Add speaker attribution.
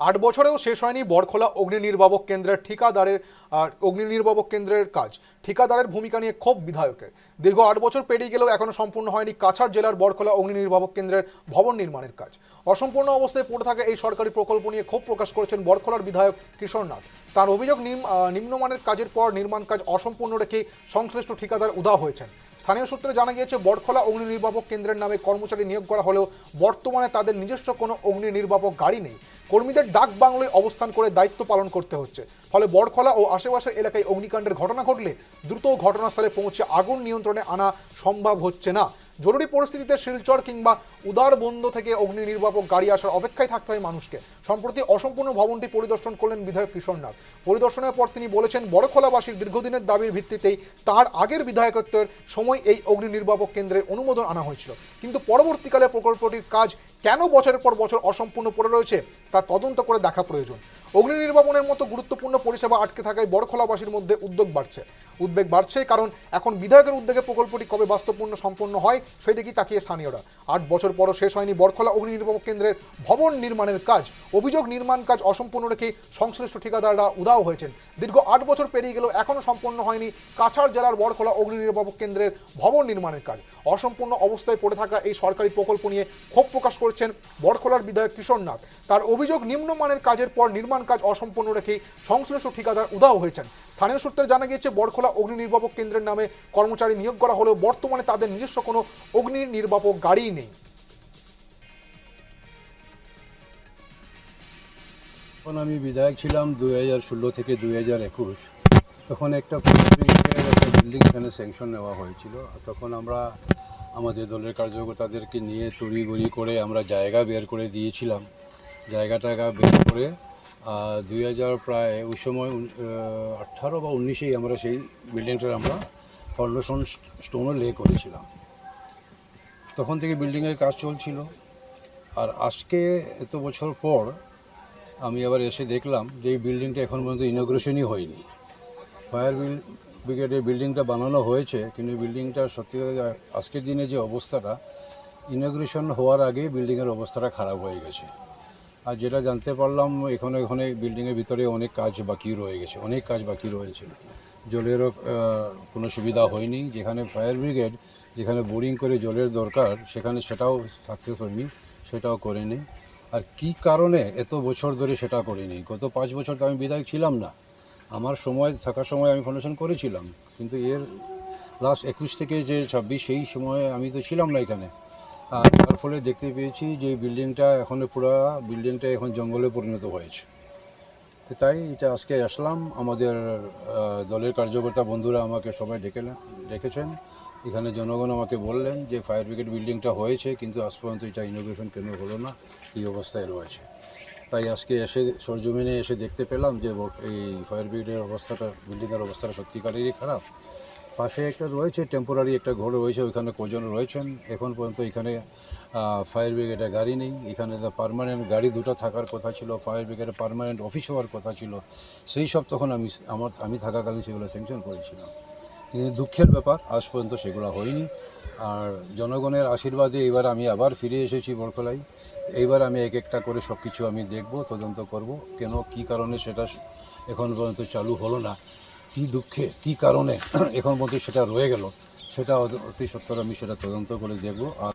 Speaker 1: 8 বছরেও শেষ হয়নি বড়খোলা অগ্নি নির্বাপক কেন্দ্রের অগ্নি নির্বাপক কেন্দ্রের কাজ। ঠিকাদারের ভূমিকা নিয়ে ক্ষোভ বিধায়কের। দীর্ঘ 8 বছর পেরিয়ে গেলেও এখনো সম্পূর্ণ হয়নি কাছাড় জেলার বড়খোলা অগ্নি নির্বাপক কেন্দ্রের ভবন নির্মাণের কাজ। অসম্পূর্ণ অবস্থায় পড়ে থাকা এই সরকারি প্রকল্প নিয়ে ক্ষোভ প্রকাশ করেছেন বড়খোলার বিধায়ক কিশোর নাথ। তার অভিযোগ, নিম্নমানের কাজের পর নির্মাণ কাজ অসম্পূর্ণ রেখে সংশ্লিষ্ট ঠিকাদার উধাও হয়েছেন। স্থানীয় সূত্রে জানা গিয়েছে, বড়খোলা অগ্নি নির্বাপক কেন্দ্রের নামে কর্মচারী নিয়োগ করা হলেও বর্তমানে তাদের নিজস্ব কোনো অগ্নি নির্বাপক গাড়ি নেই। কর্মীদের ডাক বাংলোয় অবস্থান করে দায়িত্ব পালন করতে হচ্ছে। ফলে বড়খোলা ও আশেপাশের এলাকায় অগ্নিকাণ্ডের ঘটনা ঘটলে দ্রুত ঘটনাস্থলে পৌঁছে আগুন নিয়ন্ত্রণে আনা সম্ভব হচ্ছে না। জরুরি পরিস্থিতিতে শিলচর কিংবা উদারবন্দ থেকে অগ্নি নির্বাপক গাড়ি আসার অপেক্ষায় থাকতে হয় মানুষকে। সম্প্রতি অসম্পূর্ণ ভবনটি পরিদর্শন করলেন বিধায়ক কিশোর নাথ। পরিদর্শনের পর তিনি বলেছেন, বড়খোলাবাসীর দীর্ঘদিনের দাবির ভিত্তিতেই তার আগের বিধায়কত্বের সময় এই অগ্নি নির্বাপক কেন্দ্রের অনুমোদন আনা হয়েছিল, কিন্তু পরবর্তীকালে প্রকল্পটির কাজ কেন বছরের পর বছর অসম্পূর্ণ পড়ে রয়েছে তা তদন্ত করে দেখা প্রয়োজন। অগ্নি নির্বাপনের মতো গুরুত্বপূর্ণ পরিষেবা আটকে থাকায় বড়খোলাবাসীর মধ্যে উদ্বেগ বাড়ছে, কারণ এখন বিধায়কের উদ্যোগে প্রকল্পটি কবে বাস্তবপূর্ণ সম্পন্ন হয় সেই দিকেই তাকিয়ে স্থানীয়রা। 8 বছর পরও শেষ হয়নি বড়খোলা অগ্নি নির্বাপক কেন্দ্রের ভবন নির্মাণের কাজ। অভিযোগ, নির্মাণ কাজ অসম্পূর্ণ রেখে সংশ্লিষ্ট ঠিকাদাররা উধাও হয়েছেন। দীর্ঘ 8 বছর পেরিয়ে গেলেও এখনও সম্পন্ন হয়নি কাছাড় জেলার বড়খোলা অগ্নি নির্বাপক কেন্দ্রের ভবন নির্মাণের কাজ। অসম্পূর্ণ অবস্থায় পড়ে থাকা এই সরকারি প্রকল্প নিয়ে ক্ষোভ প্রকাশ করেছেন বড়খোলার বিধায়ক কিশোর নাথ। তার অভিযোগ, নিম্নমানের কাজের পর নির্মাণ কাজ অসম্পূর্ণ রেখে সংশ্লিষ্ট ঠিকাদার উধাও হয়েছেন। স্থানীয় সূত্রে জানা গিয়েছে, বড়খোলা অগ্নি নির্বাপক কেন্দ্রের নামে কর্মচারী নিয়োগ করা হলেও বর্তমানে তাদের নিজস্ব কোনো অগ্নি নির্বাপক গাড়িই নেই।
Speaker 2: যখন আমি বিধায়ক ছিলাম 2016 থেকে 2021, তখন একটা বিল্ডিং এখানে স্যাংশন নেওয়া হয়েছিল। তখন আমরা আমাদের দলের কার্যকর্তাদেরকে নিয়ে তড়িঘড়ি করে আমরা জায়গা বের করে দিয়েছিলাম। জায়গাটা বের করে 2000 প্রায় ওই সময় 18 বা 19-এই আমরা সেই বিল্ডিংটার আমরা ফাউন্ডেশন স্টোনও লে করেছিলাম। তখন থেকে বিল্ডিংয়ের কাজ চলছিল। আর আজকে এত বছর পর আমি আবার এসে দেখলাম যে এই বিল্ডিংটা এখন পর্যন্ত ইনগ্রেশনই হয়নি। ফায়ার ব্রিগেডের বিল্ডিংটা বানানো হয়েছে, কিন্তু বিল্ডিংটা সত্যি আজকের দিনে যে অবস্থাটা, ইনগ্রেশন হওয়ার আগে বিল্ডিংয়ের অবস্থাটা খারাপ হয়ে গেছে। আর যেটা জানতে পারলাম, এখানে বিল্ডিংয়ের ভিতরে অনেক কাজ বাকি রয়েছে। জলেরও কোনো সুবিধা হয়নি। যেখানে ফায়ার ব্রিগেড, যেখানে বোরিং করে জলের দরকার, সেটাও সাকসেস হয়নি, সেটাও করেনি। আর কি কারণে এত বছর ধরে সেটা করিনি? গত 5 বছর তো আমি বিধায়ক ছিলাম না। আমার থাকার সময় আমি ফাউন্ডেশন করেছিলাম, কিন্তু এর লাস্ট 21 থেকে যে 26 সেই সময়ে আমি তো ছিলাম না এখানে। আর তার ফলে দেখতে পেয়েছি যে বিল্ডিংটা এখন জঙ্গলে পরিণত হয়েছে। তো তাই এটা আজকে আসলাম। আমাদের দলের কার্যকর্তা বন্ধুরা আমাকে সবাই ডেকেছেন। এখানে জনগণ আমাকে বললেন যে ফায়ার ব্রিগেড বিল্ডিংটা হয়েছে, কিন্তু আজ পর্যন্ত এটা ইনোগ্রেশন কেন হলো না, কী অবস্থায় রয়েছে। তাই আজকে সরজমিনে এসে দেখতে পেলাম যে এই ফায়ার ব্রিগেডের বিল্ডিংয়ের অবস্থাটা সত্যিকারেরই খারাপ। পাশে একটা রয়েছে, টেম্পোরারি একটা ঘর রয়েছে, ওইখানে কজন রয়েছেন। এখন পর্যন্ত এখানে ফায়ার ব্রিগেডের গাড়ি নেই। এখানে পার্মানেন্ট গাড়ি দুটো থাকার কথা ছিল, ফায়ার ব্রিগেডের পার্মানেন্ট অফিস হওয়ার কথা ছিল। সেই সব তখন আমি থাকাকালীন সেগুলো স্যাংশন করেছিলাম। কিন্তু দুঃখের ব্যাপার, আজ পর্যন্ত সেগুলো হয়নি। আর জনগণের আশীর্বাদে এবার আমি আবার ফিরে এসেছি বড়খোলায়। এইবার আমি এক একটা করে সব কিছু আমি দেখব, তদন্ত করব, কেন কী কারণে সেটা এখন পর্যন্ত চালু হলো না, কী দুঃখে কী কারণে এখন পর্যন্ত সেটা রয়ে গেল, সেটা অতি সত্বর আমি সেটা তদন্ত করে দেখব। আর